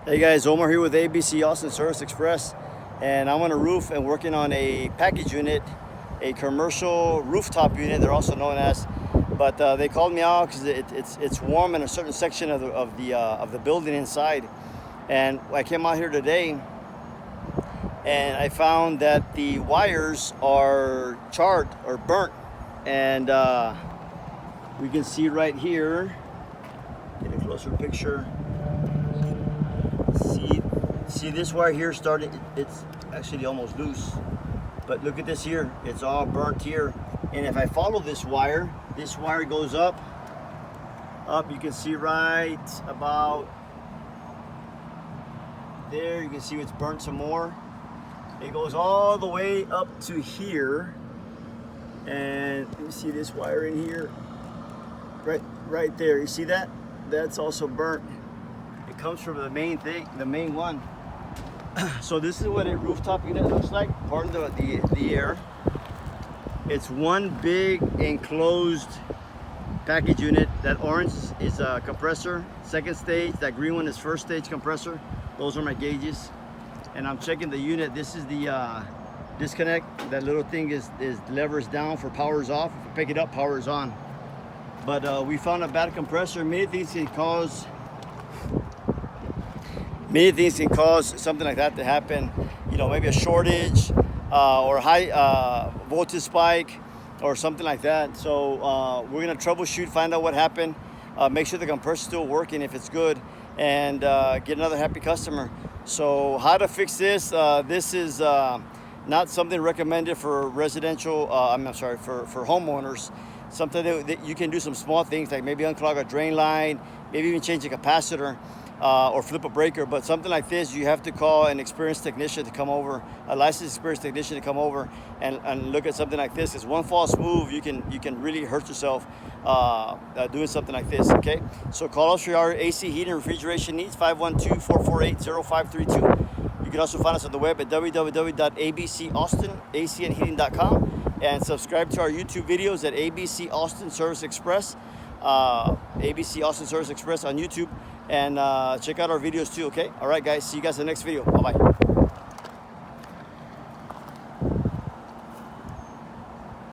Hey guys, Omar here with ABC Austin Service Express, and I'm on a roof and working on a package unit, a commercial rooftop unit. They're also known as, but they called me out because it's warm in a certain section of the building inside, and I came out here today, and I found that the wires are charred or burnt, and we can see right here. Get a closer picture. See this wire here started, it's actually almost loose, but look at this here, it's all burnt here. And if I follow this wire goes up, you can see right about there, you can see it's burnt some more. It goes all the way up to here, and you see this wire in here, right there, you see that? That's also burnt. It comes from the main thing, the main one. So this is what a rooftop unit looks like. Pardon the air. It's one big enclosed package unit. That orange is a compressor, second stage. That green one is first stage compressor. Those are my gauges. And I'm checking the unit. This is the disconnect. That little thing is levers down for powers off. If you pick it up, power is on. But we found a bad compressor. Many things can cause something like that to happen. You know, maybe a shortage or a high voltage spike or something like that. So we're gonna troubleshoot, find out what happened, make sure the compressor's still working if it's good, and get another happy customer. So how to fix this? This is not something recommended for residential, for homeowners. Something that you can do some small things like maybe unclog a drain line, maybe even change a capacitor. Or flip a breaker, but something like this, you have to call an experienced technician to come over, a licensed experienced technician to come over and look at something like this. Because one false move, you can really hurt yourself doing something like this. Okay, so call us for your AC heating and refrigeration needs, 512-448-0532. You can also find us on the web at www.abcaustinacandheating.com and subscribe to our YouTube videos at ABC Austin Service Express, ABC Austin Service Express on YouTube. And check out our videos too, okay? All right, guys, see you guys in the next video. Bye-bye.